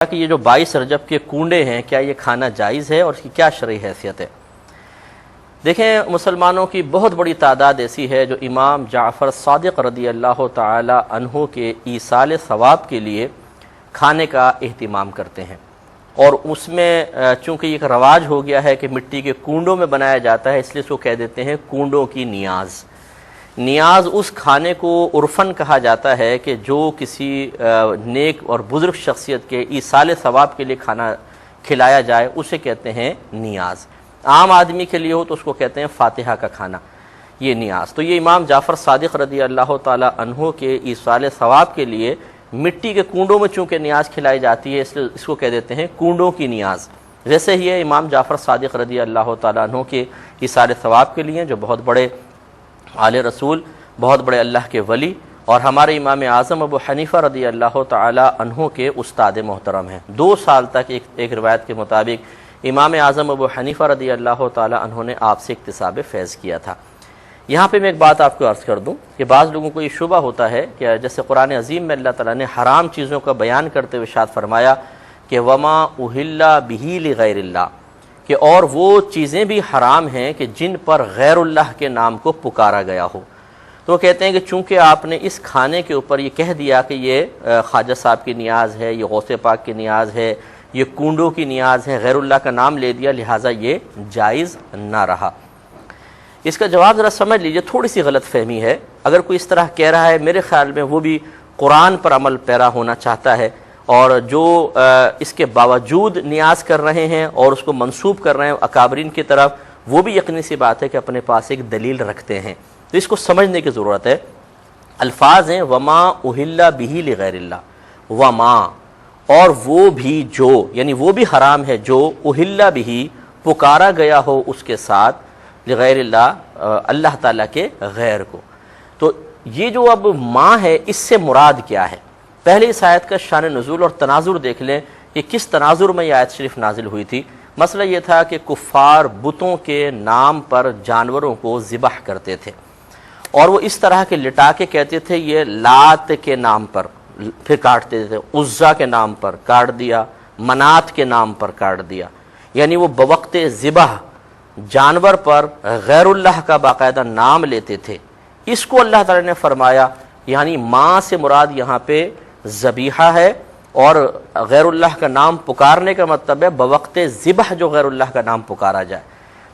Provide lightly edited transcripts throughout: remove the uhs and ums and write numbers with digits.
کہ یہ جو 22 رجب کے کنڈے ہیں کیا یہ کھانا جائز ہے اور اس کی کیا شرعی حیثیت ہے؟ دیکھیں، مسلمانوں کی بہت بڑی تعداد ایسی ہے جو امام جعفر صادق رضی اللہ تعالی عنہ کے ایصال ثواب کے لیے کھانے کا اہتمام کرتے ہیں، اور اس میں چونکہ ایک رواج ہو گیا ہے کہ مٹی کے کنڈوں میں بنایا جاتا ہے، اس لیے اس کو کہہ دیتے ہیں کنڈوں کی نیاز۔ نیاز اس کھانے کو عرفاً کہا جاتا ہے کہ جو کسی نیک اور بزرگ شخصیت کے ایصال ثواب کے لیے کھانا کھلایا جائے اسے کہتے ہیں نیاز۔ عام آدمی کے لیے ہو تو اس کو کہتے ہیں فاتحہ کا کھانا، یہ نیاز۔ تو یہ امام جعفر صادق رضی اللہ تعالی عنہ کے ایصال ثواب کے لیے مٹی کے کنڈوں میں چونکہ نیاز کھلائی جاتی ہے، اس لیے اس کو کہہ دیتے ہیں کنڈوں کی نیاز۔ ویسے ہی ہے امام جعفر صادق رضی اللہ تعالی عنہ کے ایصال ثواب کے لیے جو بہت بڑے آل رسول، بہت بڑے اللہ کے ولی اور ہمارے امام اعظم ابو حنیفہ رضی اللہ تعالی عنہ کے استاد محترم ہیں۔ 2 سال تک ایک روایت کے مطابق امام اعظم ابو حنیفہ رضی اللہ تعالی عنہ نے آپ سے اکتساب فیض کیا تھا۔ یہاں پہ میں ایک بات آپ کو عرض کر دوں کہ بعض لوگوں کو یہ شبہ ہوتا ہے کہ جیسے قرآن عظیم میں اللہ تعالیٰ نے حرام چیزوں کا بیان کرتے ہوئے ارشاد فرمایا کہ وما اہل بہ لغیر اللہ، کہ اور وہ چیزیں بھی حرام ہیں کہ جن پر غیر اللہ کے نام کو پکارا گیا ہو۔ تو وہ کہتے ہیں کہ چونکہ آپ نے اس کھانے کے اوپر یہ کہہ دیا کہ یہ خواجہ صاحب کی نیاز ہے، یہ غوث پاک کی نیاز ہے، یہ کنڈوں کی نیاز ہے، غیر اللہ کا نام لے دیا، لہٰذا یہ جائز نہ رہا۔ اس کا جواب ذرا سمجھ لیجئے، تھوڑی سی غلط فہمی ہے۔ اگر کوئی اس طرح کہہ رہا ہے، میرے خیال میں وہ بھی قرآن پر عمل پیرا ہونا چاہتا ہے، اور جو اس کے باوجود نیاز کر رہے ہیں اور اس کو منسوب کر رہے ہیں اکابرین کی طرف، وہ بھی یقینی سی بات ہے کہ اپنے پاس ایک دلیل رکھتے ہیں۔ تو اس کو سمجھنے کی ضرورت ہے۔ الفاظ ہیں وما اہل بہ لغیر اللہ، وما اور وہ بھی جو، یعنی وہ بھی حرام ہے جو اہل بہ پکارا گیا ہو اس کے ساتھ، لغیر اللہ اللہ تعالیٰ کے غیر کو۔ تو یہ جو اب ما ہے، اس سے مراد کیا ہے؟ پہلے اس آیت کا شان نزول اور تناظر دیکھ لیں کہ کس تناظر میں یہ آیت شریف نازل ہوئی تھی۔ مسئلہ یہ تھا کہ کفار بتوں کے نام پر جانوروں کو ذبح کرتے تھے، اور وہ اس طرح کے لٹا کے کہتے تھے یہ لات کے نام پر، پھر کاٹتے تھے، عزا کے نام پر کاٹ دیا، منات کے نام پر کاٹ دیا، یعنی وہ بوقت ذبح جانور پر غیر اللہ کا باقاعدہ نام لیتے تھے۔ اس کو اللہ تعالی نے فرمایا، یعنی ماں سے مراد یہاں پہ ذبیحہ ہے، اور غیر اللہ کا نام پکارنے کا مطلب ہے بوقت ذبح جو غیر اللہ کا نام پکارا جائے۔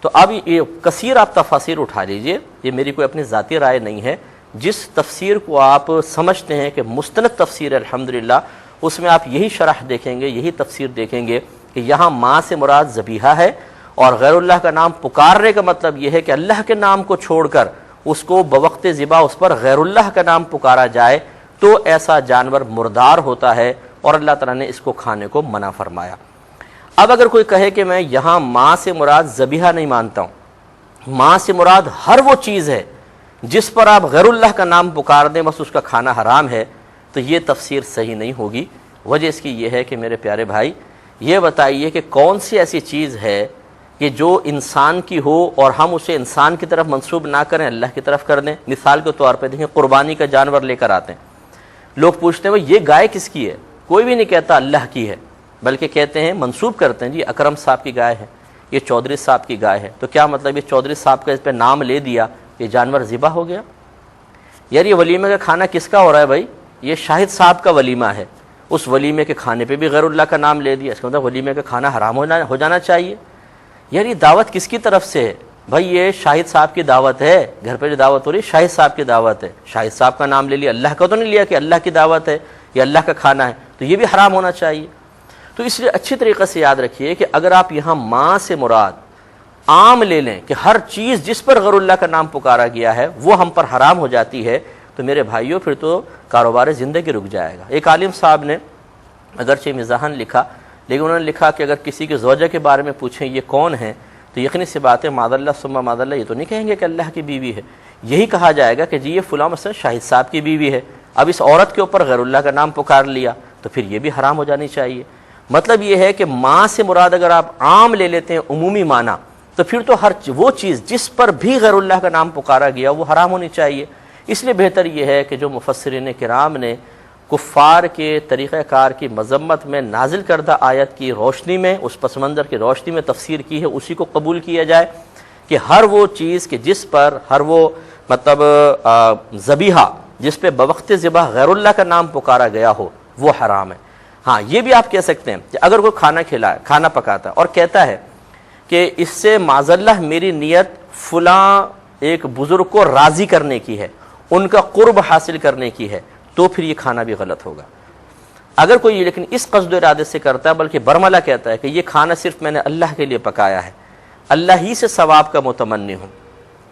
تو اب یہ کثیر آپ تفاسیر اٹھا لیجئے، یہ میری کوئی اپنی ذاتی رائے نہیں ہے۔ جس تفسیر کو آپ سمجھتے ہیں کہ مستند تفسیر ہے الحمدللہ، اس میں آپ یہی شرح دیکھیں گے، یہی تفسیر دیکھیں گے کہ یہاں ماں سے مراد ذبیحہ ہے، اور غیر اللہ کا نام پکارنے کا مطلب یہ ہے کہ اللہ کے نام کو چھوڑ کر اس کو بوقت ذبح اس پر غیر اللہ کا نام پکارا جائے تو ایسا جانور مردار ہوتا ہے، اور اللہ تعالیٰ نے اس کو کھانے کو منع فرمایا۔ اب اگر کوئی کہے کہ میں یہاں ماں سے مراد ذبیحہ نہیں مانتا ہوں، ماں سے مراد ہر وہ چیز ہے جس پر آپ غیر اللہ کا نام پکار دیں بس اس کا کھانا حرام ہے، تو یہ تفسیر صحیح نہیں ہوگی۔ وجہ اس کی یہ ہے کہ میرے پیارے بھائی، یہ بتائیے کہ کون سی ایسی چیز ہے کہ جو انسان کی ہو اور ہم اسے انسان کی طرف منسوب نہ کریں، اللہ کی طرف کر دیں۔ مثال کے طور پہ دیکھیں، قربانی کا جانور لے کر آتے ہیں، لوگ پوچھتے ہیں یہ گائے کس کی ہے؟ کوئی بھی نہیں کہتا اللہ کی ہے، بلکہ کہتے ہیں منسوب کرتے ہیں جی اکرم صاحب کی گائے ہے، یہ چودھری صاحب کی گائے ہے۔ تو کیا مطلب یہ چودھری صاحب کا اس پہ نام لے دیا، یہ جانور ذبح ہو گیا؟ یار یہ ولیمے کا کھانا کس کا ہو رہا ہے بھائی؟ یہ شاہد صاحب کا ولیمہ ہے، اس ولیمے کے کھانے پہ بھی غیر اللہ کا نام لے دیا، اس کا مطلب ولیمے کا کھانا حرام ہو جانا چاہیے۔ یار یہ دعوت کس کی طرف سے ہے بھائی؟ یہ شاہد صاحب کی دعوت ہے، گھر پہ جو دعوت ہو رہی ہے شاہد صاحب کی دعوت ہے، شاہد صاحب کا نام لے لیا، اللہ کا تو نہیں لیا کہ اللہ کی دعوت ہے، یہ اللہ کا کھانا ہے، تو یہ بھی حرام ہونا چاہیے۔ تو اس لیے اچھی طریقے سے یاد رکھیے کہ اگر آپ یہاں ماں سے مراد عام لے لیں کہ ہر چیز جس پر غیر اللہ کا نام پکارا گیا ہے وہ ہم پر حرام ہو جاتی ہے، تو میرے بھائیوں پھر تو کاروبار زندگی رک جائے گا۔ ایک عالم صاحب نے اگرچہ مزاحاً لکھا، لیکن انہوں نے لکھا کہ اگر کسی کے زوجہ کے بارے میں پوچھیں یہ کون ہے، تو یقینی سی بات ہے معاذ اللہ ثم معاذ اللہ، یہ تو نہیں کہیں گے کہ اللہ کی بیوی ہے، یہی کہا جائے گا کہ جی یہ فلاں مثلا شاہد صاحب کی بیوی ہے۔ اب اس عورت کے اوپر غیر اللہ کا نام پکار لیا تو پھر یہ بھی حرام ہو جانی چاہیے۔ مطلب یہ ہے کہ ماں سے مراد اگر آپ عام لے لیتے ہیں عمومی معنی، تو پھر تو ہر وہ چیز جس پر بھی غیر اللہ کا نام پکارا گیا وہ حرام ہونی چاہیے۔ اس لیے بہتر یہ ہے کہ جو مفسرین کرام نے کفار کے طریقہ کار کی مذمت میں نازل کردہ آیت کی روشنی میں، اس پس منظر کی روشنی میں تفسیر کی ہے، اسی کو قبول کیا جائے کہ ہر وہ چیز کہ جس پر ہر وہ مطلب ذبیحہ جس پہ بوقت ذبح غیر اللہ کا نام پکارا گیا ہو وہ حرام ہے۔ ہاں یہ بھی آپ کہہ سکتے ہیں کہ اگر کوئی کھانا پکاتا ہے اور کہتا ہے کہ اس سے معاذ اللہ میری نیت فلاں ایک بزرگ کو راضی کرنے کی ہے، ان کا قرب حاصل کرنے کی ہے، تو پھر یہ کھانا بھی غلط ہوگا۔ اگر کوئی لیکن اس قصد و ارادے سے کرتا ہے بلکہ برملا کہتا ہے کہ یہ کھانا صرف میں نے اللہ کے لیے پکایا ہے، اللہ ہی سے ثواب کا متمنی ہوں،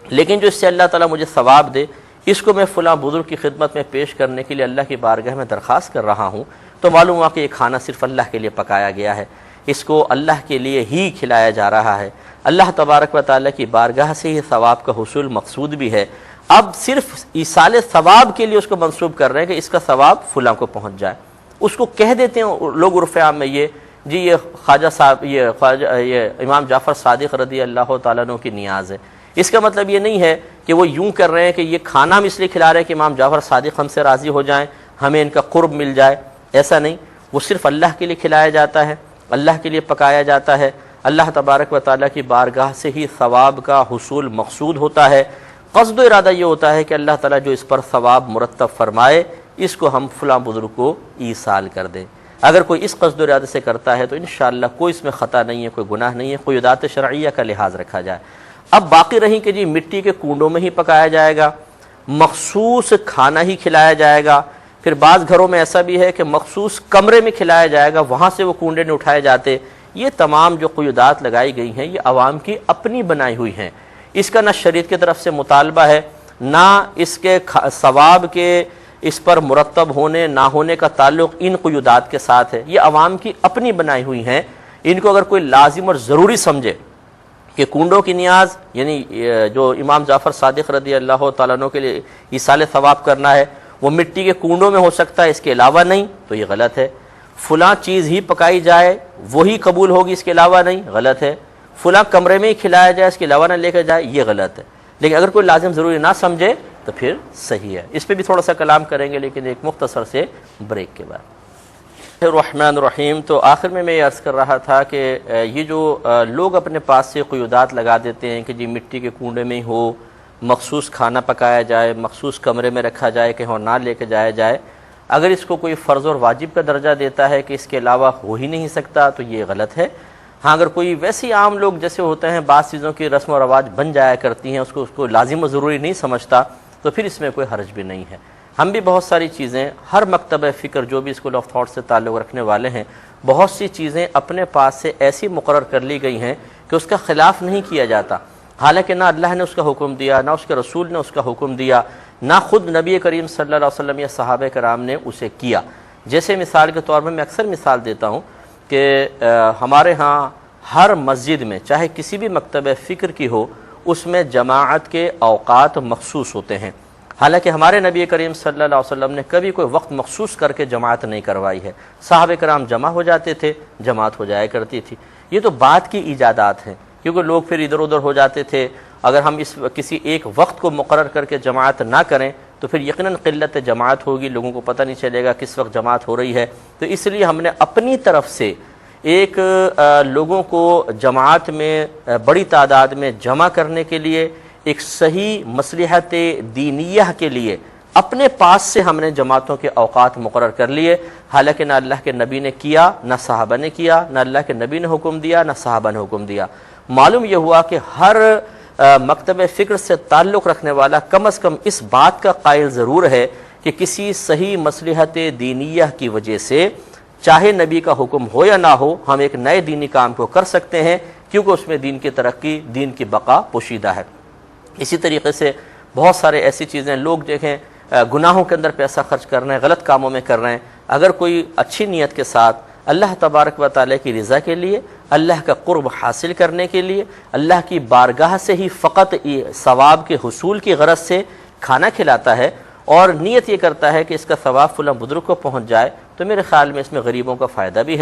لیکن جو اس سے اللہ تعالیٰ مجھے ثواب دے اس کو میں فلاں بزرگ کی خدمت میں پیش کرنے کے لیے اللہ کی بارگاہ میں درخواست کر رہا ہوں، تو معلوم ہوا کہ یہ کھانا صرف اللہ کے لیے پکایا گیا ہے، اس کو اللہ کے لیے ہی کھلایا جا رہا ہے، اللہ تبارک و تعالیٰ کی بارگاہ سے ہی ثواب کا حصول مقصود بھی ہے۔ اب صرف ایصال ثواب کے لیے اس کو منسوب کر رہے ہیں کہ اس کا ثواب فلاں کو پہنچ جائے، اس کو کہہ دیتے ہیں لوگ عرف عام میں یہ خواجہ صاحب یہ امام جعفر صادق رضی اللہ تعالیٰ عنہ کی نیاز ہے۔ اس کا مطلب یہ نہیں ہے کہ وہ یوں کر رہے ہیں کہ یہ کھانا ہم اس لیے کھلا رہے ہیں کہ امام جعفر صادق ہم سے راضی ہو جائیں، ہمیں ان کا قرب مل جائے، ایسا نہیں، وہ صرف اللہ کے لیے کھلایا جاتا ہے، اللہ کے لیے پکایا جاتا ہے، اللہ تبارک و تعالیٰ کی بارگاہ سے ہی ثواب کا حصول مقصود ہوتا ہے۔ قصد و ارادہ یہ ہوتا ہے کہ اللہ تعالیٰ جو اس پر ثواب مرتب فرمائے اس کو ہم فلاں بزرگ کو ایصال کر دیں۔ اگر کوئی اس قصد و ارادے سے کرتا ہے تو انشاءاللہ کوئی اس میں خطا نہیں ہے، کوئی گناہ نہیں ہے، کوئی عادات شرعیہ کا لحاظ رکھا جائے۔ اب باقی رہی کہ جی مٹی کے کنڈوں میں ہی پکایا جائے گا، مخصوص کھانا ہی کھلایا جائے گا، پھر بعض گھروں میں ایسا بھی ہے کہ مخصوص کمرے میں کھلایا جائے گا، وہاں سے وہ کنڈے نہیں اٹھائے جاتے۔ یہ تمام جو قیودات لگائی گئی ہیں یہ عوام کی اپنی بنائی ہوئی ہیں، اس کا نہ شریعت کی طرف سے مطالبہ ہے، نہ اس کے ثواب کے اس پر مرتب ہونے نہ ہونے کا تعلق ان قیودات کے ساتھ ہے، یہ عوام کی اپنی بنائی ہوئی ہیں۔ ان کو اگر کوئی لازم اور ضروری سمجھے کہ کنڈوں کی نیاز یعنی جو امام جعفر صادق رضی اللہ تعالیٰ عنہ کے لیے ایصال ثواب کرنا ہے وہ مٹی کے کنڈوں میں ہو سکتا ہے، اس کے علاوہ نہیں، تو یہ غلط ہے۔ فلاں چیز ہی پکائی جائے وہی قبول ہوگی، اس کے علاوہ نہیں، غلط ہے۔ فلاں کمرے میں ہی کھلایا جائے اس کے علاوہ نہ لے کر جائے، یہ غلط ہے۔ لیکن اگر کوئی لازم ضروری نہ سمجھے تو پھر صحیح ہے۔ اس پہ بھی تھوڑا سا کلام کریں گے لیکن ایک مختصر سے بریک کے بعد۔ الرحمن الرحیم، تو آخر میں یہ عرض کر رہا تھا کہ یہ جو لوگ اپنے پاس سے قیودات لگا دیتے ہیں کہ جی مٹی کے کنڈے میں ہی ہو، مخصوص کھانا پکایا جائے، مخصوص کمرے میں رکھا جائے کہ ہاں نہ لے کے جایا جائے، اگر اس کو کوئی فرض اور واجب کا درجہ دیتا ہے کہ اس کے علاوہ ہو ہی نہیں سکتا تو یہ غلط ہے۔ ہاں اگر کوئی ویسے عام لوگ جیسے ہوتے ہیں بعض چیزوں کی رسم و رواج بن جایا کرتی ہیں، اس کو لازم و ضروری نہیں سمجھتا تو پھر اس میں کوئی حرج بھی نہیں ہے۔ ہم بھی بہت ساری چیزیں، ہر مکتبہ فکر جو بھی اسکول آف تھاٹ سے تعلق رکھنے والے ہیں، بہت سی چیزیں اپنے پاس سے ایسی مقرر کر لی گئی ہیں کہ اس کا خلاف نہیں کیا جاتا، حالانکہ نہ اللہ نے اس کا حکم دیا، نہ اس کے رسول نے اس کا حکم دیا، نہ خود نبی کریم صلی اللہ علیہ وسلم یا صحابہ کرام نے اسے کیا۔ جیسے مثال کے طور پر میں اکثر مثال دیتا ہوں کہ ہمارے ہاں ہر مسجد میں چاہے کسی بھی مکتبہ فکر کی ہو اس میں جماعت کے اوقات مخصوص ہوتے ہیں، حالانکہ ہمارے نبی کریم صلی اللہ علیہ وسلم نے کبھی کوئی وقت مخصوص کر کے جماعت نہیں کروائی ہے۔ صحابہ کرام جمع ہو جاتے تھے، جماعت ہو جایا کرتی تھی۔ یہ تو بعد کی ایجادات ہیں کیونکہ لوگ پھر ادھر ادھر ہو جاتے تھے۔ اگر ہم اس کسی ایک وقت کو مقرر کر کے جماعت نہ کریں تو پھر یقیناً قلت جماعت ہوگی، لوگوں کو پتہ نہیں چلے گا کس وقت جماعت ہو رہی ہے۔ تو اس لیے ہم نے اپنی طرف سے ایک لوگوں کو جماعت میں بڑی تعداد میں جمع کرنے کے لیے، ایک صحیح مصلحت دینیہ کے لیے اپنے پاس سے ہم نے جماعتوں کے اوقات مقرر کر لیے، حالانکہ نہ اللہ کے نبی نے کیا، نہ صحابہ نے کیا، نہ اللہ کے نبی نے حکم دیا، نہ صحابہ نے حکم دیا۔ معلوم یہ ہوا کہ ہر مکتبہ فکر سے تعلق رکھنے والا کم از کم اس بات کا قائل ضرور ہے کہ کسی صحیح مصلحت دینیہ کی وجہ سے چاہے نبی کا حکم ہو یا نہ ہو ہم ایک نئے دینی کام کو کر سکتے ہیں، کیونکہ اس میں دین کی ترقی، دین کی بقا پوشیدہ ہے۔ اسی طریقے سے بہت سارے ایسی چیزیں لوگ دیکھیں گناہوں کے اندر پیسہ خرچ کر رہے ہیں، غلط کاموں میں کر رہے ہیں، اگر کوئی اچھی نیت کے ساتھ اللہ تبارک و تعالیٰ کی رضا کے لیے، اللہ کا قرب حاصل کرنے کے لیے، اللہ کی بارگاہ سے ہی فقط ثواب کے حصول کی غرض سے کھانا کھلاتا ہے اور نیت یہ کرتا ہے کہ اس کا ثواب فلاں بزرگ کو پہنچ جائے، تو میرے خیال میں اس میں غریبوں کا فائدہ بھی ہے۔